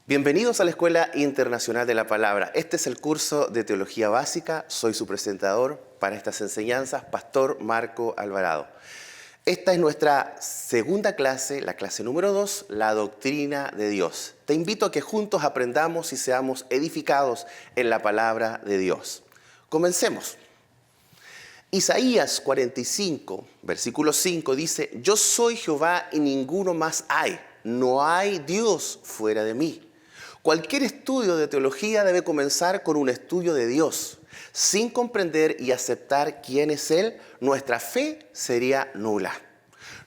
Bienvenidos a la Escuela Internacional de la Palabra. Este es el curso de Teología Básica. Soy su presentador para estas enseñanzas, Pastor Marco Alvarado. Esta es nuestra segunda clase, la clase número 2, la doctrina de Dios. Te invito a que juntos aprendamos y seamos edificados en la palabra de Dios. Comencemos. Isaías 45, versículo 5 dice: Yo soy Jehová y ninguno más hay. No hay Dios fuera de mí. Cualquier estudio de teología debe comenzar con un estudio de Dios. Sin comprender y aceptar quién es Él, nuestra fe sería nula.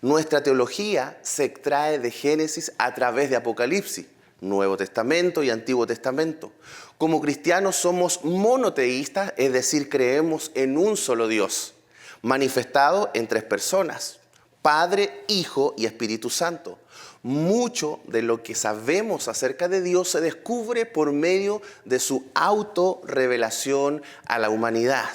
Nuestra teología se extrae de Génesis a través de Apocalipsis, Nuevo Testamento y Antiguo Testamento. Como cristianos somos monoteístas, es decir, creemos en un solo Dios, manifestado en tres personas: Padre, Hijo y Espíritu Santo. Mucho de lo que sabemos acerca de Dios se descubre por medio de su autorrevelación a la humanidad.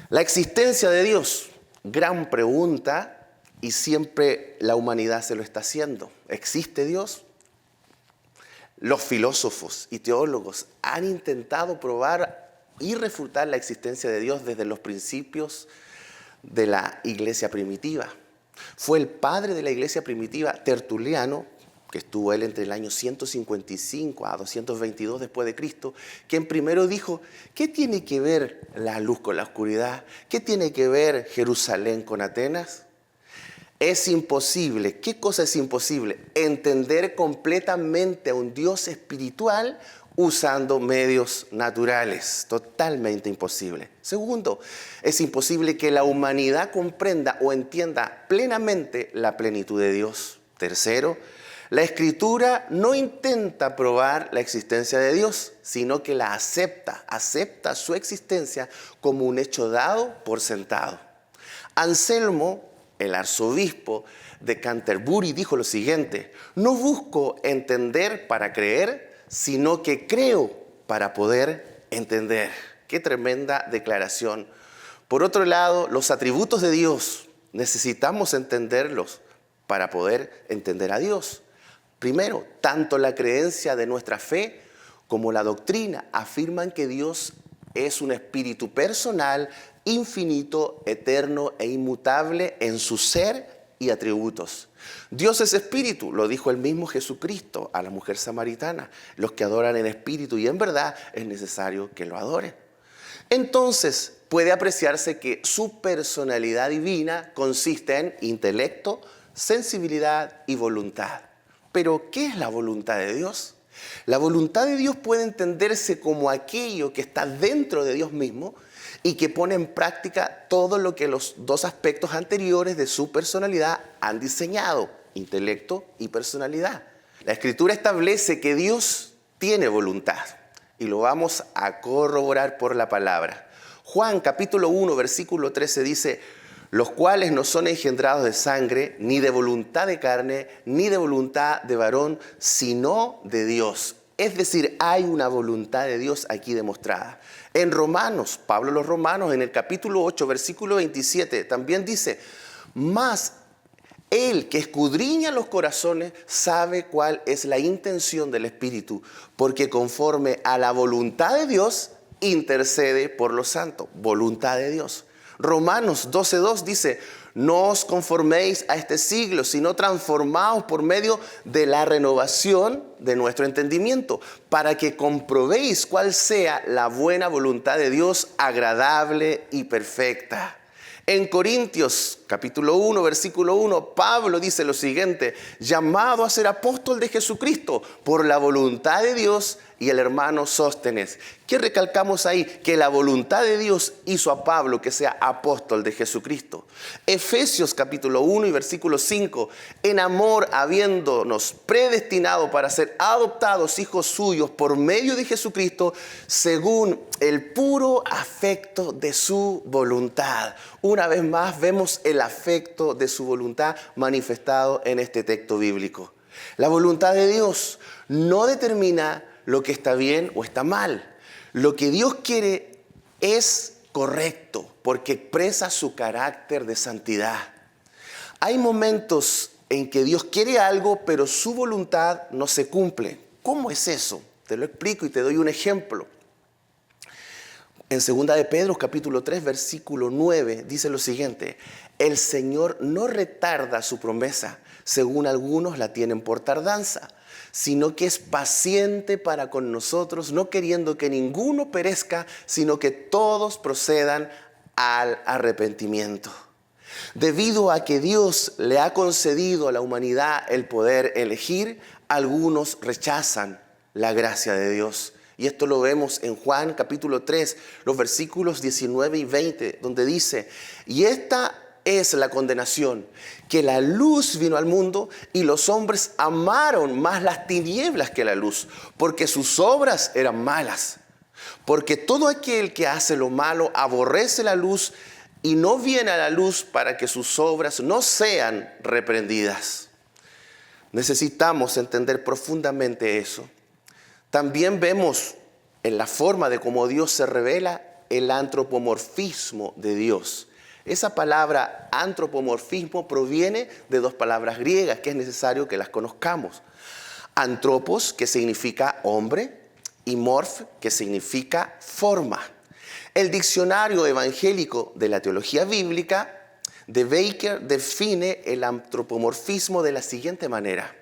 La existencia de Dios, gran pregunta, y siempre la humanidad se lo está haciendo. ¿Existe Dios? Los filósofos y teólogos han intentado probar y refutar la existencia de Dios desde los principios de la iglesia primitiva. Fue el padre de la iglesia primitiva, Tertuliano, que estuvo él entre el año 155 a 222 después de Cristo, quien primero dijo: ¿qué tiene que ver la luz con la oscuridad? ¿Qué tiene que ver Jerusalén con Atenas? Es imposible. ¿Qué cosa es imposible? Entender completamente a un Dios espiritual usando medios naturales. Totalmente imposible. Segundo, es imposible que la humanidad comprenda o entienda plenamente la plenitud de Dios. Tercero, la Escritura no intenta probar la existencia de Dios, sino que la acepta su existencia como un hecho dado por sentado. Anselmo, el arzobispo de Canterbury, dijo lo siguiente: no busco entender para creer, sino que creo para poder entender. Qué tremenda declaración. Por otro lado, los atributos de Dios necesitamos entenderlos para poder entender a Dios. Primero, tanto la creencia de nuestra fe como la doctrina afirman que Dios es un espíritu personal, infinito, eterno e inmutable en su ser y atributos. Dios es espíritu, lo dijo el mismo Jesucristo a la mujer samaritana. Los que adoran en espíritu y en verdad es necesario que lo adoren. Entonces puede apreciarse que su personalidad divina consiste en intelecto, sensibilidad y voluntad. Pero, ¿qué es la voluntad de Dios? La voluntad de Dios puede entenderse como aquello que está dentro de Dios mismo y que pone en práctica todo lo que los dos aspectos anteriores de su personalidad han diseñado: intelecto y personalidad. La Escritura establece que Dios tiene voluntad y lo vamos a corroborar por la palabra. Juan capítulo 1 versículo 13 dice: los cuales no son engendrados de sangre, ni de voluntad de carne, ni de voluntad de varón, sino de Dios. Es decir, hay una voluntad de Dios aquí demostrada. En Romanos, Pablo a los Romanos, en el capítulo 8, versículo 27, también dice: mas Él que escudriña los corazones sabe cuál es la intención del Espíritu, porque conforme a la voluntad de Dios intercede por los santos. Voluntad de Dios. Romanos 12:2 dice: no os conforméis a este siglo, sino transformaos por medio de la renovación de nuestro entendimiento, para que comprobéis cuál sea la buena voluntad de Dios, agradable y perfecta. En Corintios capítulo 1 versículo 1, Pablo dice lo siguiente: llamado a ser apóstol de Jesucristo por la voluntad de Dios, y el hermano Sóstenes. ¿Qué recalcamos ahí? Que la voluntad de Dios hizo a Pablo que sea apóstol de Jesucristo. Efesios capítulo 1 y versículo 5, en amor habiéndonos predestinado para ser adoptados hijos suyos por medio de Jesucristo, según el puro afecto de su voluntad. Una vez más vemos el afecto de su voluntad manifestado en este texto bíblico. La voluntad de Dios no determina lo que está bien o está mal. Lo que Dios quiere es correcto porque expresa su carácter de santidad. Hay momentos en que Dios quiere algo, pero su voluntad no se cumple. ¿cómo es eso? Te lo explico y te doy un ejemplo. En 2 de Pedro, capítulo 3, versículo 9, dice lo siguiente: el Señor no retarda su promesa, según algunos la tienen por tardanza, sino que es paciente para con nosotros, no queriendo que ninguno perezca, sino que todos procedan al arrepentimiento. Debido a que Dios le ha concedido a la humanidad el poder elegir, algunos rechazan la gracia de Dios. Y esto lo vemos en Juan capítulo 3, los versículos 19 y 20, donde dice: y esta es la condenación, que la luz vino al mundo y los hombres amaron más las tinieblas que la luz, porque sus obras eran malas. Porque todo aquel que hace lo malo aborrece la luz y no viene a la luz para que sus obras no sean reprendidas. Necesitamos entender profundamente eso. También vemos en la forma de cómo Dios se revela el antropomorfismo de Dios. Esa palabra antropomorfismo proviene de dos palabras griegas que es necesario que las conozcamos. Antropos, que significa hombre, y morf, que significa forma. El diccionario evangélico de la teología bíblica de Baker define el antropomorfismo de la siguiente manera: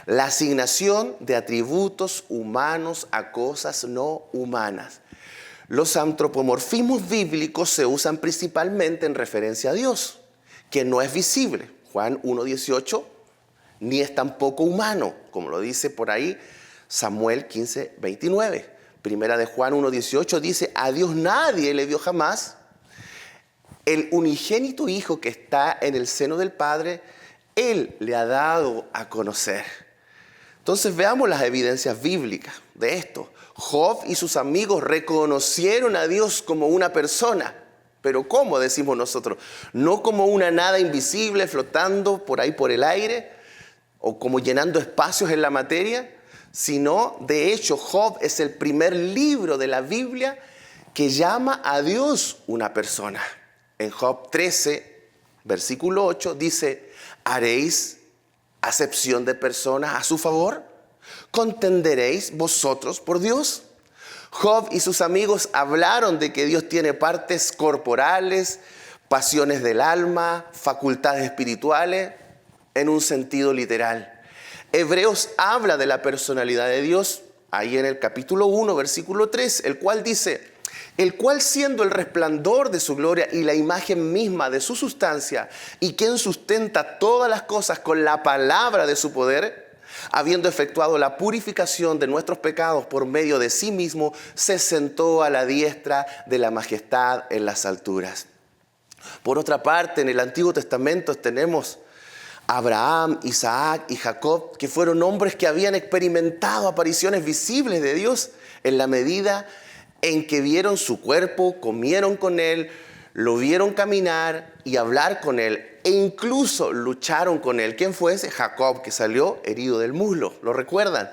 la asignación de atributos humanos a cosas no humanas. Los antropomorfismos bíblicos se usan principalmente en referencia a Dios, que no es visible, Juan 1:18, ni es tampoco humano, como lo dice por ahí Samuel 15:29. Primera de Juan 1:18 dice: a Dios nadie le vio jamás. El unigénito Hijo que está en el seno del Padre, Él le ha dado a conocer. Entonces veamos las evidencias bíblicas de esto. Job y sus amigos reconocieron a Dios como una persona. Pero ¿cómo decimos nosotros? No como una nada invisible flotando por ahí por el aire o como llenando espacios en la materia, sino de hecho Job es el primer libro de la Biblia que llama a Dios una persona. En Job 13, versículo 8 dice: ¿haréis acepción de personas a su favor? ¿Contenderéis vosotros por Dios? Job y sus amigos hablaron de que Dios tiene partes corporales, pasiones del alma, facultades espirituales, en un sentido literal. Hebreos habla de la personalidad de Dios, ahí en el capítulo 1, versículo 3, el cual dice: el cual siendo el resplandor de su gloria y la imagen misma de su sustancia, y quien sustenta todas las cosas con la palabra de su poder, habiendo efectuado la purificación de nuestros pecados por medio de sí mismo, se sentó a la diestra de la majestad en las alturas. Por otra parte, en el Antiguo Testamento tenemos Abraham, Isaac y Jacob, que fueron hombres que habían experimentado apariciones visibles de Dios en la medida en que vieron su cuerpo, comieron con él, lo vieron caminar y hablar con él, e incluso lucharon con él. ¿Quién fue ese? Jacob, que salió herido del muslo, ¿lo recuerdan?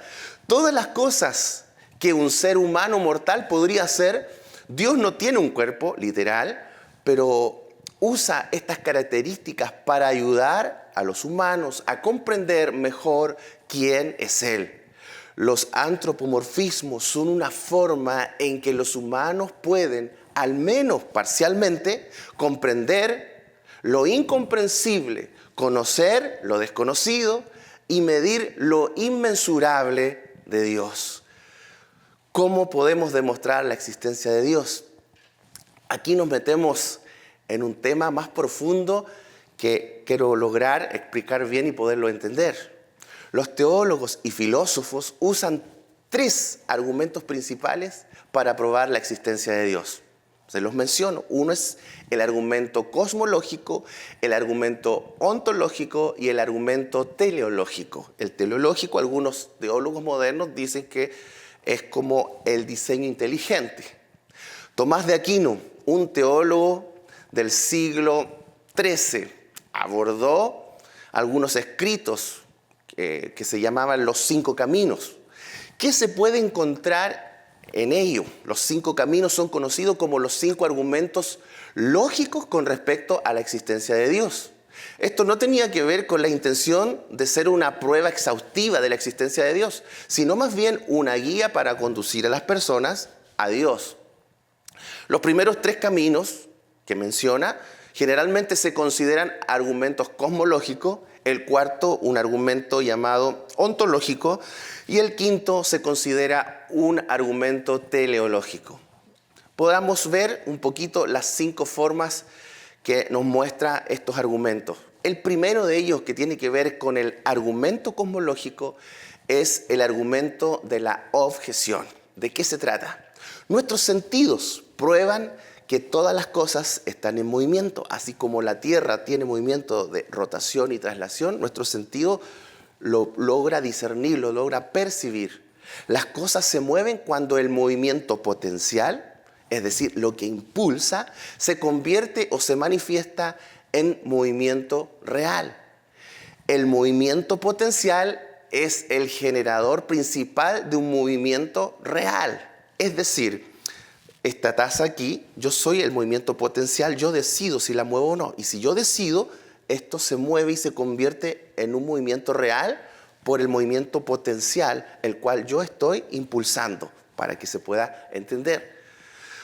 Todas las cosas que un ser humano mortal podría hacer, Dios no tiene un cuerpo literal, pero usa estas características para ayudar a los humanos a comprender mejor quién es Él. Los antropomorfismos son una forma en que los humanos pueden, al menos parcialmente, comprender lo incomprensible, conocer lo desconocido y medir lo inmensurable de Dios. ¿Cómo podemos demostrar la existencia de Dios? Aquí nos metemos en un tema más profundo que quiero lograr explicar bien y poderlo entender. Los teólogos y filósofos usan 3 argumentos principales para probar la existencia de Dios. Se los menciono. Uno es el argumento cosmológico, el argumento ontológico y el argumento teleológico. El teleológico, algunos teólogos modernos dicen que es como el diseño inteligente. Tomás de Aquino, un teólogo del siglo XIII, abordó algunos escritos que se llamaban los 5 caminos. ¿Qué se puede encontrar en ello? Los 5 caminos son conocidos como los 5 argumentos lógicos con respecto a la existencia de Dios. Esto no tenía que ver con la intención de ser una prueba exhaustiva de la existencia de Dios, sino más bien una guía para conducir a las personas a Dios. Los primeros 3 caminos que menciona generalmente se consideran argumentos cosmológicos, el cuarto un argumento llamado ontológico y el quinto se considera un argumento teleológico. Podamos ver un poquito las 5 formas que nos muestra estos argumentos. El primero de ellos, que tiene que ver con el argumento cosmológico, es el argumento de la objeción. ¿De qué se trata? Nuestros sentidos prueban que todas las cosas están en movimiento, así como la Tierra tiene movimiento de rotación y traslación, nuestro sentido lo logra discernir, lo logra percibir. Las cosas se mueven cuando el movimiento potencial, es decir, lo que impulsa, se convierte o se manifiesta en movimiento real. El movimiento potencial es el generador principal de un movimiento real. Es decir, esta taza aquí, yo soy el movimiento potencial, yo decido si la muevo o no. Y si yo decido, esto se mueve y se convierte en un movimiento real por el movimiento potencial, el cual yo estoy impulsando, para que se pueda entender.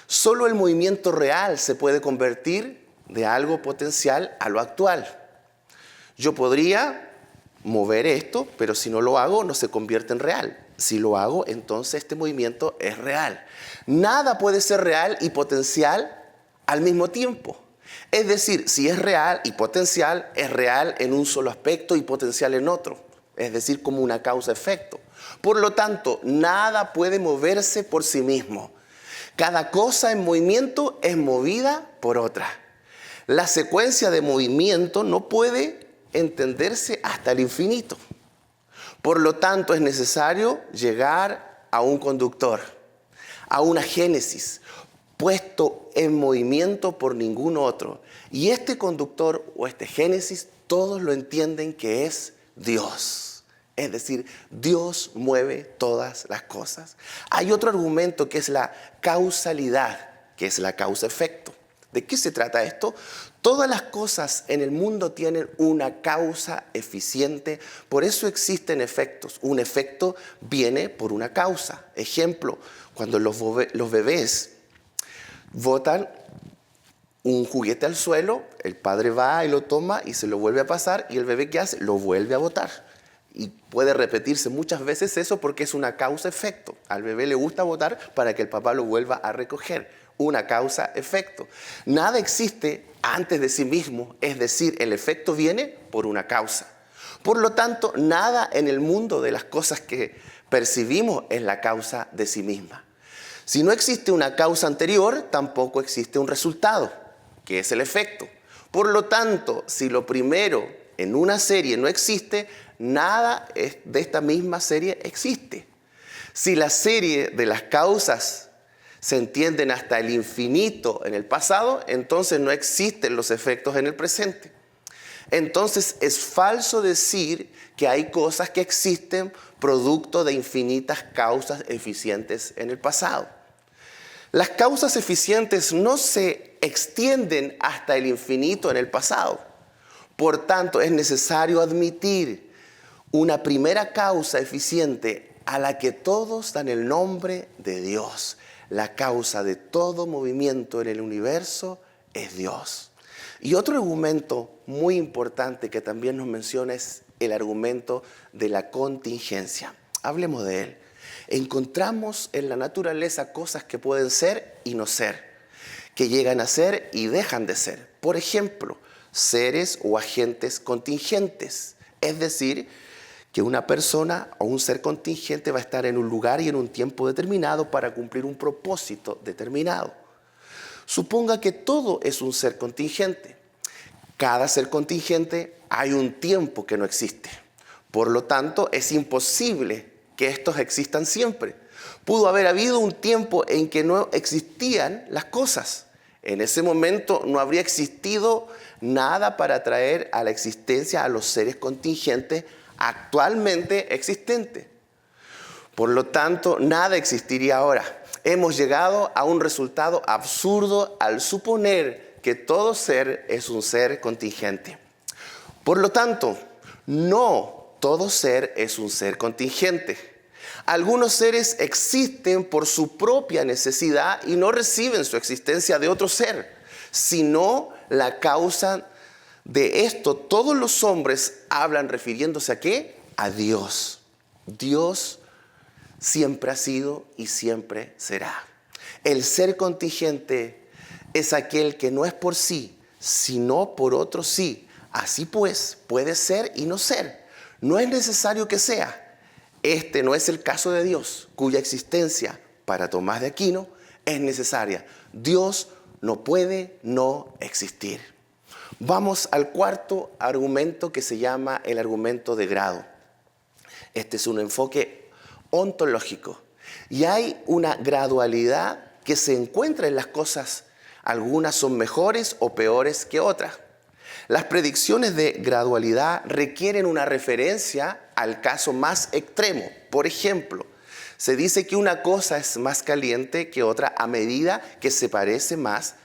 Solo el movimiento real se puede convertir de algo potencial a lo actual. Yo podría mover esto, pero si no lo hago, no se convierte en real. Si lo hago, entonces este movimiento es real. Nada puede ser real y potencial al mismo tiempo. Es decir, si es real y potencial, es real en un solo aspecto y potencial en otro. Es decir, como una causa-efecto. Por lo tanto, nada puede moverse por sí mismo. Cada cosa en movimiento es movida por otra. La secuencia de movimiento no puede entenderse hasta el infinito. Por lo tanto, es necesario llegar a un conductor, a una génesis, puesto en movimiento por ningún otro. Y este conductor o este génesis, todos lo entienden que es Dios. Es decir, Dios mueve todas las cosas. Hay otro argumento que es la causalidad, que es la causa-efecto. ¿De qué se trata esto? Todas las cosas en el mundo tienen una causa eficiente, por eso existen efectos. Un efecto viene por una causa. Ejemplo, cuando los bebés botan un juguete al suelo, el padre va y lo toma y se lo vuelve a pasar y el bebé ¿qué hace? Lo vuelve a botar. Y puede repetirse muchas veces eso porque es una causa-efecto. Al bebé le gusta botar para que el papá lo vuelva a recoger. Una causa-efecto. Nada existe antes de sí mismo, es decir, el efecto viene por una causa. Por lo tanto, nada en el mundo de las cosas que percibimos es la causa de sí misma. Si no existe una causa anterior, tampoco existe un resultado, que es el efecto. Por lo tanto, si lo primero en una serie no existe, nada de esta misma serie existe. Si la serie de las causas se entienden hasta el infinito en el pasado, entonces no existen los efectos en el presente. Entonces es falso decir que hay cosas que existen producto de infinitas causas eficientes en el pasado. Las causas eficientes no se extienden hasta el infinito en el pasado. Por tanto, es necesario admitir una primera causa eficiente a la que todos dan el nombre de Dios. La causa de todo movimiento en el universo es Dios. Y otro argumento muy importante que también nos menciona es el argumento de la contingencia. Hablemos de él. Encontramos en la naturaleza cosas que pueden ser y no ser, que llegan a ser y dejan de ser. Por ejemplo, seres o agentes contingentes, es decir, que una persona o un ser contingente va a estar en un lugar y en un tiempo determinado para cumplir un propósito determinado. Suponga que todo es un ser contingente. Cada ser contingente hay un tiempo que no existe. Por lo tanto, es imposible que estos existan siempre. Pudo haber habido un tiempo en que no existían las cosas. En ese momento no habría existido nada para traer a la existencia a los seres contingentes actualmente existentes. Por lo tanto, nada existiría ahora. Hemos llegado a un resultado absurdo al suponer que todo ser es un ser contingente. Por lo tanto, no todo ser es un ser contingente. Algunos seres existen por su propia necesidad y no reciben su existencia de otro ser, sino la causa de esto. Todos los hombres hablan refiriéndose ¿a qué? A Dios. Dios siempre ha sido y siempre será. El ser contingente es aquel que no es por sí, sino por otro sí. Así pues, puede ser y no ser. No es necesario que sea. Este no es el caso de Dios, cuya existencia, para Tomás de Aquino, es necesaria. Dios no puede no existir. Vamos al cuarto argumento, que se llama el argumento de grado. Este es un enfoque ontológico. Y hay una gradualidad que se encuentra en las cosas. Algunas son mejores o peores que otras. Las predicciones de gradualidad requieren una referencia al caso más extremo. Por ejemplo, se dice que una cosa es más caliente que otra a medida que se parece más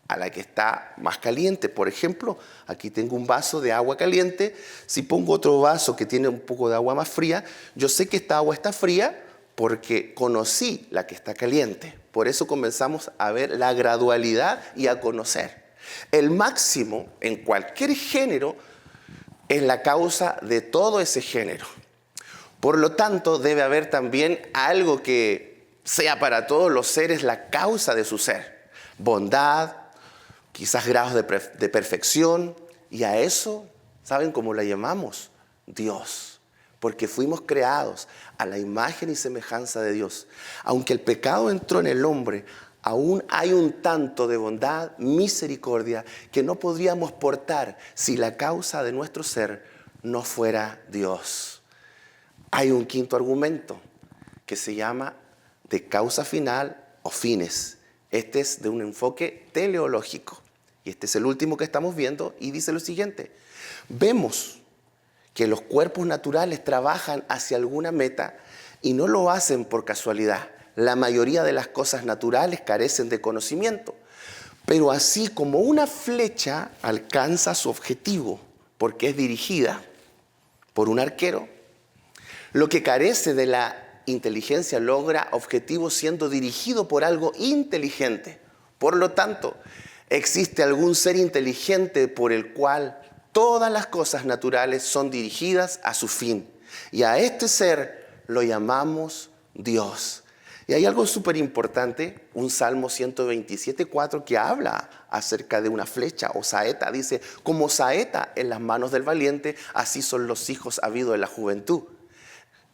a la que está más caliente. Por ejemplo, aquí tengo un vaso de agua caliente. Si pongo otro vaso que tiene un poco de agua más fría, yo sé que esta agua está fría porque conocí la que está caliente. Por eso comenzamos a ver la gradualidad y a conocer. El máximo en cualquier género es la causa de todo ese género. Por lo tanto, debe haber también algo que sea para todos los seres la causa de su ser. Bondad, quizás grados de perfección, y a eso, ¿saben cómo la llamamos? Dios. Porque fuimos creados a la imagen y semejanza de Dios. Aunque el pecado entró en el hombre, aún hay un tanto de bondad, misericordia, que no podríamos portar si la causa de nuestro ser no fuera Dios. Hay un quinto argumento que se llama de causa final o fines. Este es de un enfoque teleológico. Y este es el último que estamos viendo y dice lo siguiente. Vemos que los cuerpos naturales trabajan hacia alguna meta y no lo hacen por casualidad. La mayoría de las cosas naturales carecen de conocimiento, pero así como una flecha alcanza su objetivo porque es dirigida por un arquero, lo que carece de la inteligencia logra objetivos siendo dirigido por algo inteligente. Por lo tanto, existe algún ser inteligente por el cual todas las cosas naturales son dirigidas a su fin. Y a este ser lo llamamos Dios. Y hay algo súper importante, un Salmo 127:4 que habla acerca de una flecha o saeta. Dice, como saeta en las manos del valiente, así son los hijos habidos en la juventud.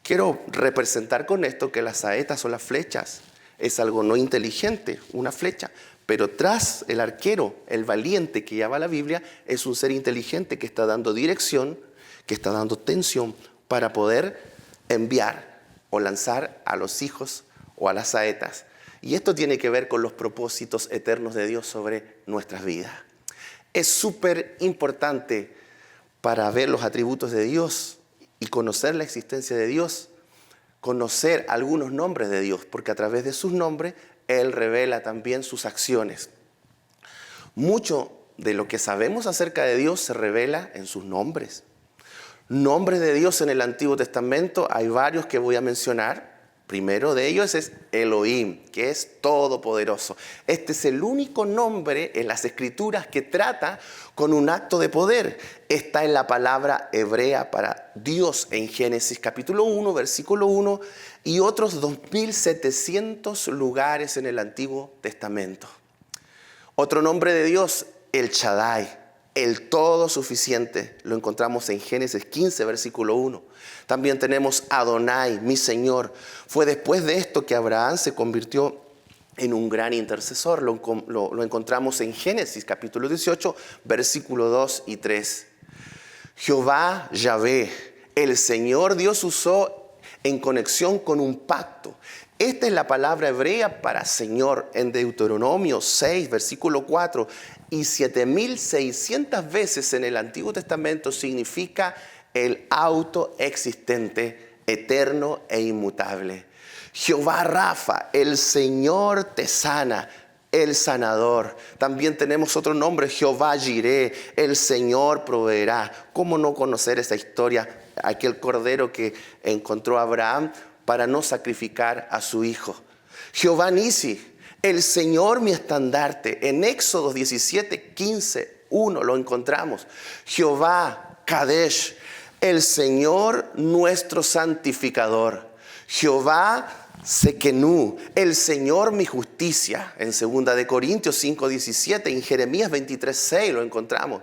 Quiero representar con esto que las saetas o las flechas es algo no inteligente, una flecha. Pero tras el arquero, el valiente que lleva la Biblia, es un ser inteligente que está dando dirección, que está dando tensión para poder enviar o lanzar a los hijos o a las saetas. Y esto tiene que ver con los propósitos eternos de Dios sobre nuestras vidas. Es súper importante para ver los atributos de Dios y conocer la existencia de Dios, conocer algunos nombres de Dios, porque a través de sus nombres Él revela también sus acciones. Mucho de lo que sabemos acerca de Dios se revela en sus nombres. Nombres de Dios en el Antiguo Testamento hay varios que voy a mencionar. Primero de ellos es Elohim, que es todopoderoso. Este es el único nombre en las Escrituras que trata con un acto de poder. Está en la palabra hebrea para Dios en Génesis capítulo 1, versículo 1, y otros 2700 lugares en el Antiguo Testamento. Otro nombre de Dios, el Shaddai, el todo suficiente, lo encontramos en Génesis 15, versículo 1. También tenemos Adonai, mi Señor. Fue después de esto que Abraham se convirtió en un gran intercesor. Lo encontramos en Génesis capítulo 18, versículo 2 y 3. Jehová Yahvé, el Señor Dios usó en conexión con un pacto. Esta es la palabra hebrea para Señor en Deuteronomio 6, versículo 4. Y 7600 veces en el Antiguo Testamento significa el autoexistente, eterno e inmutable. Jehová Rafa, el Señor te sana. el sanador. También tenemos otro nombre, Jehová Jireh, el Señor proveerá. ¿Cómo no conocer esa historia? Aquel cordero que encontró Abraham para no sacrificar a su hijo. Jehová Nisi, el Señor mi estandarte. En Éxodo 17, 15, 1 lo encontramos. Jehová Kadesh, el Señor nuestro santificador. Jehová Sekenú, el Señor mi justicia. En 2 Corintios 5, 17, en Jeremías 23, 6 lo encontramos.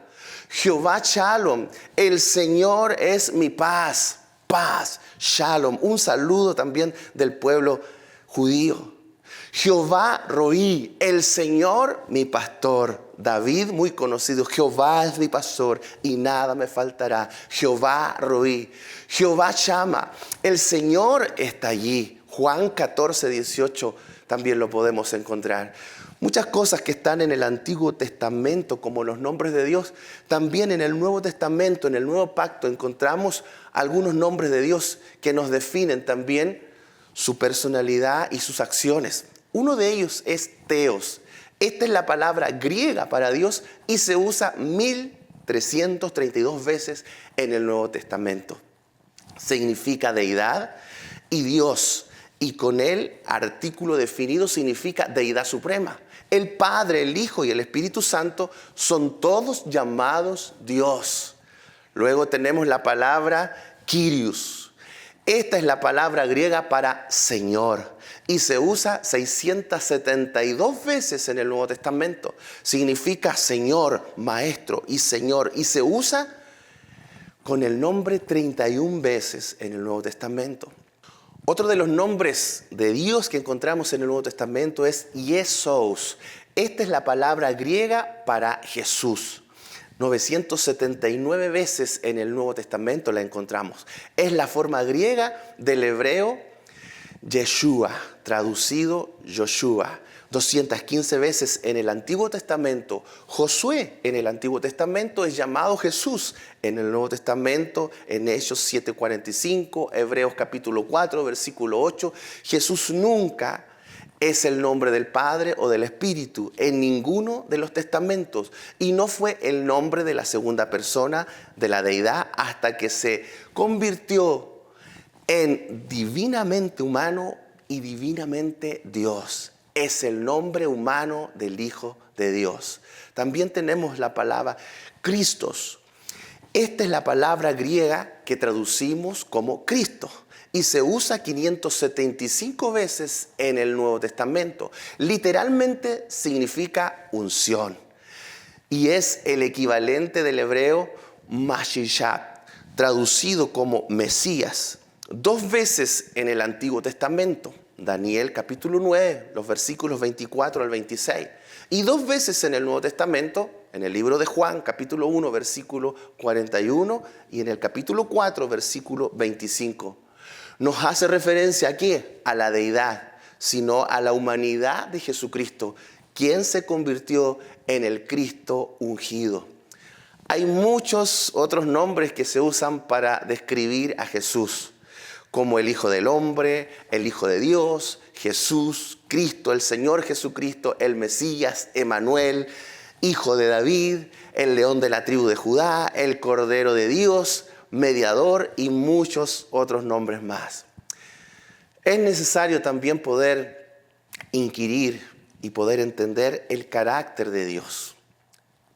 Jehová Shalom, el Señor es mi paz. Paz, Shalom. Un saludo también del pueblo judío. Jehová Roí, el Señor mi pastor. David, muy conocido, Jehová es mi pastor y nada me faltará. Jehová Roí. Jehová Shama, el Señor está allí. Juan 14, 18 también lo podemos encontrar. Muchas cosas que están en el Antiguo Testamento, como los nombres de Dios, también en el Nuevo Testamento, en el Nuevo Pacto, encontramos algunos nombres de Dios que nos definen también su personalidad y sus acciones. Uno de ellos es Theos. Esta es la palabra griega para Dios y se usa 1332 veces en el Nuevo Testamento. Significa deidad y Dios. Y con él, artículo definido, significa deidad suprema. El Padre, el Hijo y el Espíritu Santo son todos llamados Dios. Luego tenemos la palabra Kyrios. Esta es la palabra griega para Señor y se usa 672 veces en el Nuevo Testamento. Significa Señor, Maestro y Señor, y se usa con el nombre 31 veces en el Nuevo Testamento. Otro de los nombres de Dios que encontramos en el Nuevo Testamento es Jesús. Esta es la palabra griega para Jesús. 979 veces en el Nuevo Testamento la encontramos. Es la forma griega del hebreo Yeshua, traducido Joshua. 215 veces en el Antiguo Testamento. Josué en el Antiguo Testamento es llamado Jesús. En el Nuevo Testamento, en Hechos 7:45, Hebreos capítulo 4, versículo 8, Jesús nunca es el nombre del Padre o del Espíritu en ninguno de los testamentos. Y no fue el nombre de la segunda persona de la deidad hasta que se convirtió en divinamente humano y divinamente Dios. Es el nombre humano del Hijo de Dios. También tenemos la palabra Christos. Esta es la palabra griega que traducimos como Cristo y se usa 575 veces en el Nuevo Testamento. Literalmente significa unción y es el equivalente del hebreo Mashiach, traducido como Mesías. 2 veces en el Antiguo Testamento. Daniel capítulo 9, los versículos 24 al 26. Y 2 veces en el Nuevo Testamento, en el libro de Juan, capítulo 1, versículo 41, y en el capítulo 4, versículo 25. Nos hace referencia aquí a la deidad, sino a la humanidad de Jesucristo, quien se convirtió en el Cristo ungido. Hay muchos otros nombres que se usan para describir a Jesús, como el Hijo del Hombre, el Hijo de Dios, Jesús, Cristo, el Señor Jesucristo, el Mesías, Emanuel, Hijo de David, el León de la tribu de Judá, el Cordero de Dios, Mediador y muchos otros nombres más. Es necesario también poder inquirir y poder entender el carácter de Dios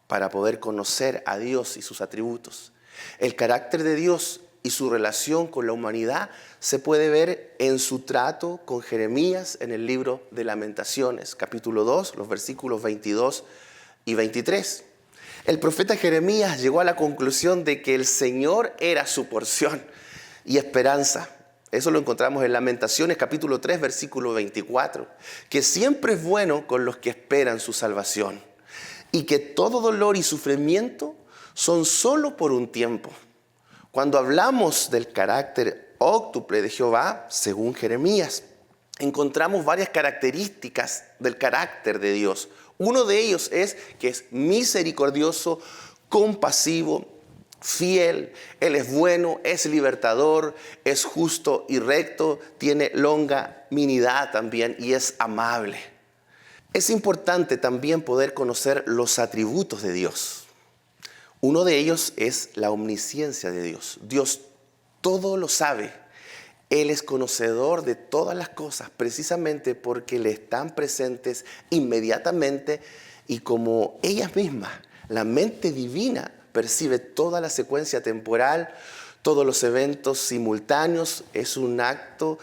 para poder conocer a Dios y sus atributos. El carácter de Dios y su relación con la humanidad se puede ver en su trato con Jeremías en el libro de Lamentaciones, capítulo 2, los versículos 22 y 23. El profeta Jeremías llegó a la conclusión de que el Señor era su porción y esperanza. Eso lo encontramos en Lamentaciones, capítulo 3, versículo 24. Que siempre es bueno con los que esperan su salvación y que todo dolor y sufrimiento son solo por un tiempo. Cuando hablamos del carácter óctuple de Jehová, según Jeremías, encontramos varias características del carácter de Dios. Uno de ellos es que es misericordioso, compasivo, fiel. Él es bueno, es libertador, es justo y recto, tiene longanimidad también y es amable. Es importante también poder conocer los atributos de Dios. Uno de ellos es la omnisciencia de Dios. Dios todo lo sabe. Él es conocedor de todas las cosas precisamente porque le están presentes inmediatamente y como ellas mismas, la mente divina percibe toda la secuencia temporal, todos los eventos simultáneos, es un acto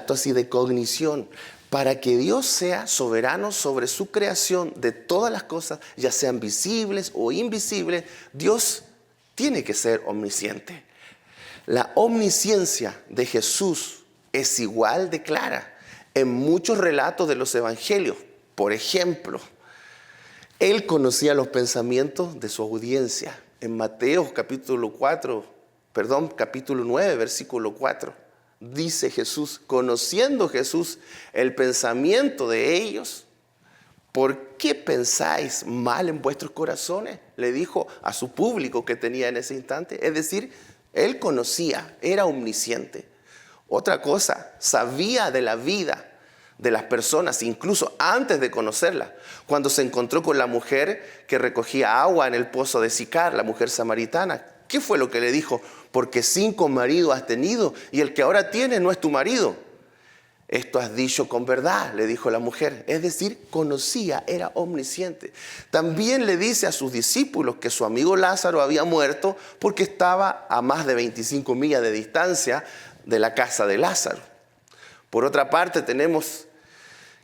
así de cognición. Para que Dios sea soberano sobre su creación de todas las cosas, ya sean visibles o invisibles, Dios tiene que ser omnisciente. La omnisciencia de Jesús es igual de clara en muchos relatos de los evangelios. Por ejemplo, Él conocía los pensamientos de su audiencia. En Mateo capítulo 9, versículo 4. Dice Jesús, conociendo Jesús el pensamiento de ellos, ¿por qué pensáis mal en vuestros corazones? Le dijo a su público que tenía en ese instante. Es decir, Él conocía, era omnisciente. Otra cosa, sabía de la vida de las personas, incluso antes de conocerla. Cuando se encontró con la mujer que recogía agua en el pozo de Sicar, la mujer samaritana, ¿qué fue lo que le dijo? Porque 5 maridos has tenido y el que ahora tienes no es tu marido. Esto has dicho con verdad, le dijo la mujer. Es decir, conocía, era omnisciente. También le dice a sus discípulos que su amigo Lázaro había muerto porque estaba a más de 25 millas de distancia de la casa de Lázaro. Por otra parte, tenemos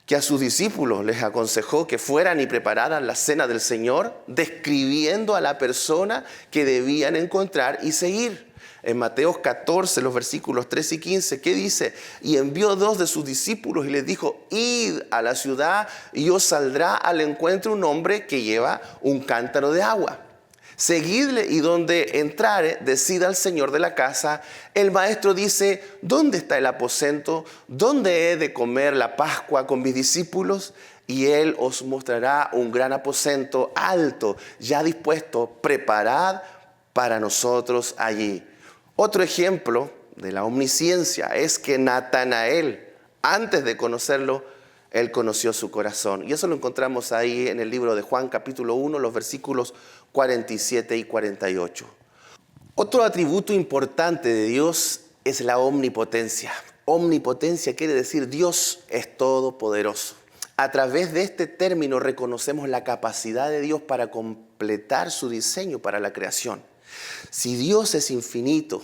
que a sus discípulos les aconsejó que fueran y prepararan la cena del Señor, describiendo a la persona que debían encontrar y seguir. En Mateo 14, los versículos 13 y 15, ¿qué dice? Y envió 2 de sus discípulos y les dijo, id a la ciudad y os saldrá al encuentro un hombre que lleva un cántaro de agua. Seguidle y donde entrare, decida al señor de la casa. El maestro dice, ¿dónde está el aposento? ¿Dónde he de comer la Pascua con mis discípulos? Y él os mostrará un gran aposento alto, ya dispuesto, preparad para nosotros allí. Otro ejemplo de la omnisciencia es que Natanael, antes de conocerlo, él conoció su corazón. Y eso lo encontramos ahí en el libro de Juan, capítulo 1, los versículos 47 y 48. Otro atributo importante de Dios es la omnipotencia. Omnipotencia quiere decir Dios es todopoderoso. A través de este término reconocemos la capacidad de Dios para completar su diseño para la creación. Si Dios es infinito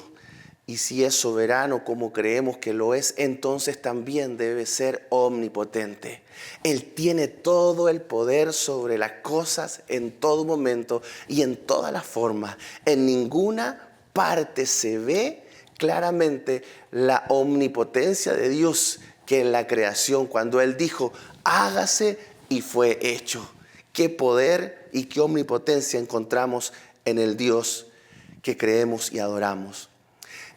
y si es soberano como creemos que lo es, entonces también debe ser omnipotente. Él tiene todo el poder sobre las cosas en todo momento y en todas las formas. En ninguna parte se ve claramente la omnipotencia de Dios que en la creación, cuando Él dijo, hágase y fue hecho. Qué poder y qué omnipotencia encontramos en el Dios que creemos y adoramos.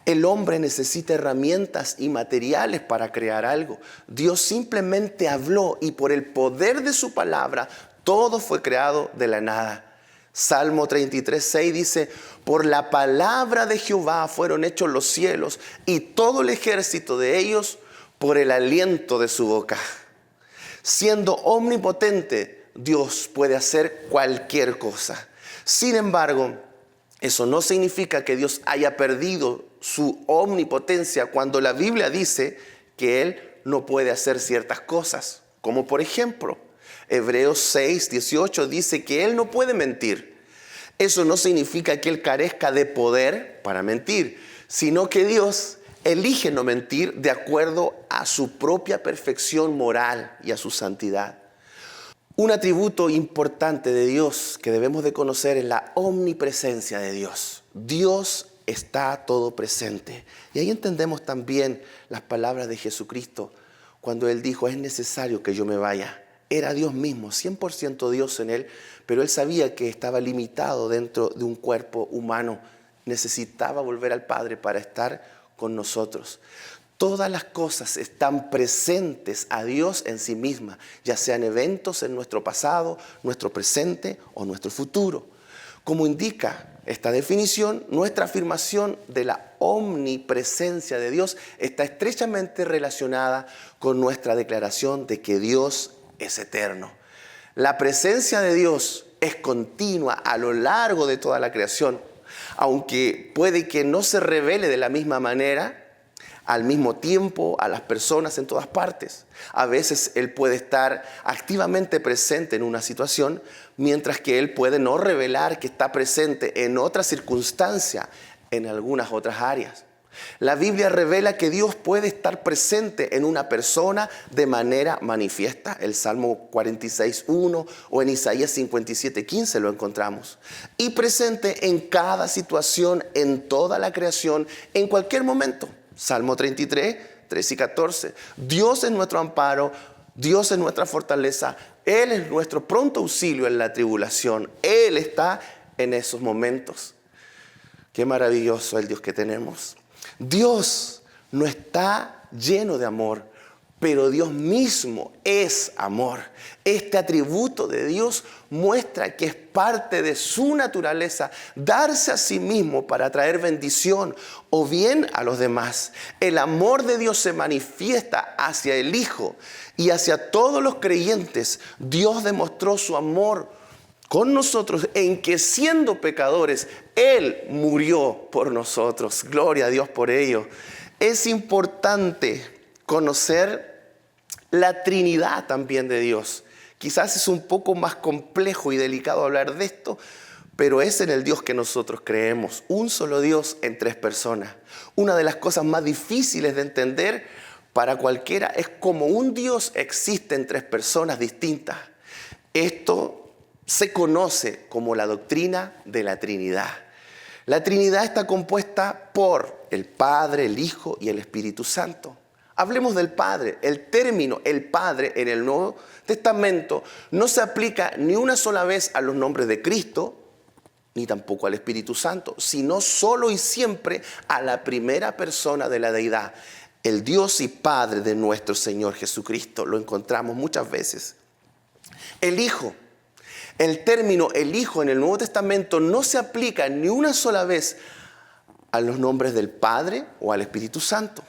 El hombre necesita herramientas y materiales para crear algo. Dios simplemente habló y por el poder de su palabra todo fue creado de la nada. Salmo 33:6 dice, por la palabra de Jehová fueron hechos los cielos y todo el ejército de ellos por el aliento de su boca. Siendo omnipotente, Dios puede hacer cualquier cosa. Sin embargo, eso no significa que Dios haya perdido su omnipotencia cuando la Biblia dice que Él no puede hacer ciertas cosas. Como por ejemplo, Hebreos 6:18 dice que Él no puede mentir. Eso no significa que Él carezca de poder para mentir, sino que Dios elige no mentir de acuerdo a su propia perfección moral y a su santidad. Un atributo importante de Dios que debemos de conocer es la omnipresencia de Dios. Dios está todo presente. Y ahí entendemos también las palabras de Jesucristo cuando Él dijo, es necesario que yo me vaya. Era Dios mismo, 100% Dios en Él, pero Él sabía que estaba limitado dentro de un cuerpo humano. Necesitaba volver al Padre para estar con nosotros. Todas las cosas están presentes a Dios en sí misma, ya sean eventos en nuestro pasado, nuestro presente o nuestro futuro. Como indica esta definición, nuestra afirmación de la omnipresencia de Dios está estrechamente relacionada con nuestra declaración de que Dios es eterno. La presencia de Dios es continua a lo largo de toda la creación, aunque puede que no se revele de la misma manera, al mismo tiempo a las personas en todas partes. A veces Él puede estar activamente presente en una situación, mientras que Él puede no revelar que está presente en otra circunstancia, en algunas otras áreas. La Biblia revela que Dios puede estar presente en una persona de manera manifiesta. El Salmo 46:1 o en Isaías 57:15 lo encontramos. Y presente en cada situación, en toda la creación, en cualquier momento. Salmo 33, 13 y 14. Dios es nuestro amparo, Dios es nuestra fortaleza. Él es nuestro pronto auxilio en la tribulación. Él está en esos momentos. Qué maravilloso el Dios que tenemos. Dios no está lleno de amor, pero Dios mismo es amor. Este atributo de Dios muestra que es parte de su naturaleza darse a sí mismo para traer bendición o bien a los demás. El amor de Dios se manifiesta hacia el Hijo y hacia todos los creyentes. Dios demostró su amor con nosotros en que siendo pecadores, Él murió por nosotros. Gloria a Dios por ello. Es importante conocer la Trinidad también de Dios. Quizás es un poco más complejo y delicado hablar de esto, pero es en el Dios que nosotros creemos. Un solo Dios en tres personas. Una de las cosas más difíciles de entender para cualquiera es cómo un Dios existe en tres personas distintas. Esto se conoce como la doctrina de la Trinidad. La Trinidad está compuesta por el Padre, el Hijo y el Espíritu Santo. Hablemos del Padre. El término el Padre en el Nuevo Testamento no se aplica ni una sola vez a los nombres de Cristo, ni tampoco al Espíritu Santo, sino solo y siempre a la primera persona de la deidad, el Dios y Padre de nuestro Señor Jesucristo. Lo encontramos muchas veces. El Hijo. El término el Hijo en el Nuevo Testamento no se aplica ni una sola vez a los nombres del Padre o al Espíritu Santo,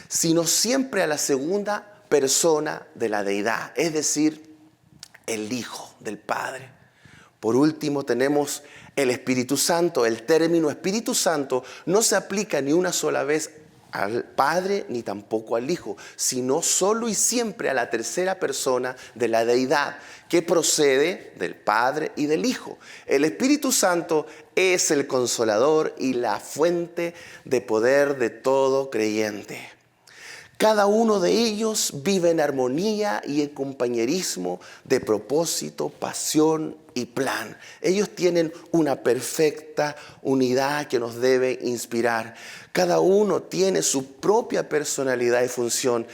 sino siempre a la segunda persona de la deidad, es decir, el Hijo del Padre. Por último tenemos el Espíritu Santo. El término Espíritu Santo no se aplica ni una sola vez al Padre ni tampoco al Hijo, sino solo y siempre a la tercera persona de la deidad, que procede del Padre y del Hijo. El Espíritu Santo es el consolador y la fuente de poder de todo creyente. Cada uno de ellos vive en armonía y en compañerismo de propósito, pasión y plan. Ellos tienen una perfecta unidad que nos debe inspirar. Cada uno tiene su propia personalidad y función.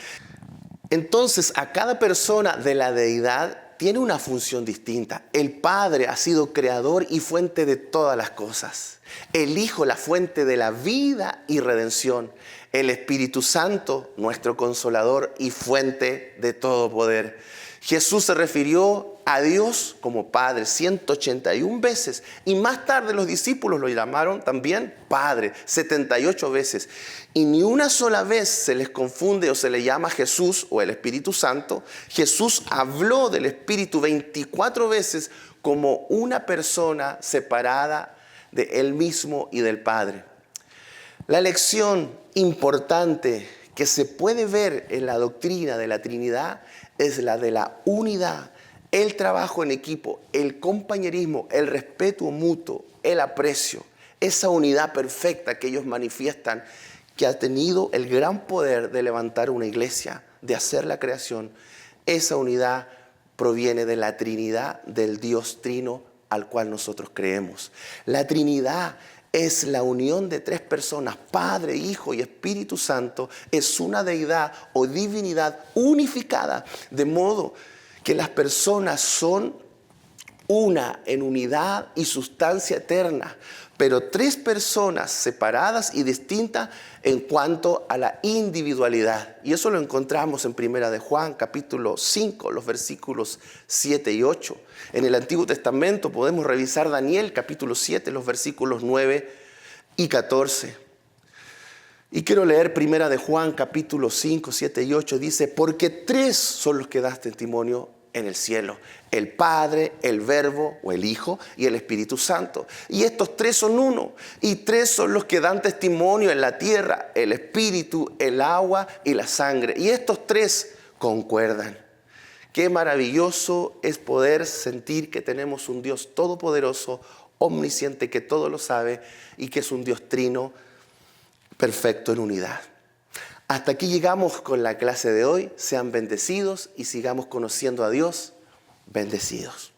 Entonces, a cada persona de la deidad tiene una función distinta. El Padre ha sido creador y fuente de todas las cosas. El Hijo, la fuente de la vida y redención. El Espíritu Santo, nuestro consolador y fuente de todo poder. Jesús se refirió a Dios como Padre 181 veces y más tarde los discípulos lo llamaron también Padre 78 veces. Y ni una sola vez se les confunde o se le llama Jesús o el Espíritu Santo. Jesús habló del Espíritu 24 veces como una persona separada de Él mismo y del Padre. La lección importante que se puede ver en la doctrina de la Trinidad es la de la unidad, el trabajo en equipo, el compañerismo, el respeto mutuo, el aprecio, esa unidad perfecta que ellos manifiestan, que ha tenido el gran poder de levantar una iglesia, de hacer la creación. Esa unidad proviene de la Trinidad del Dios Trino al cual nosotros creemos. La Trinidad es la unión de tres personas, Padre, Hijo y Espíritu Santo. Es una deidad o divinidad unificada, de modo que las personas son una en unidad y sustancia eterna, pero tres personas separadas y distintas en cuanto a la individualidad. Y eso lo encontramos en Primera de Juan, capítulo 5, los versículos 7 y 8. En el Antiguo Testamento podemos revisar Daniel, capítulo 7, los versículos 9 y 14. Y quiero leer Primera de Juan, capítulo 5, 7 y 8. Dice, porque tres son los que das testimonio en el cielo: el Padre, el Verbo o el Hijo y el Espíritu Santo. Y estos tres son uno, y tres son los que dan testimonio en la tierra: el Espíritu, el agua y la sangre. Y estos tres concuerdan. Qué maravilloso es poder sentir que tenemos un Dios todopoderoso, omnisciente, que todo lo sabe y que es un Dios trino, perfecto en unidad. Hasta aquí llegamos con la clase de hoy. Sean bendecidos y sigamos conociendo a Dios bendecidos.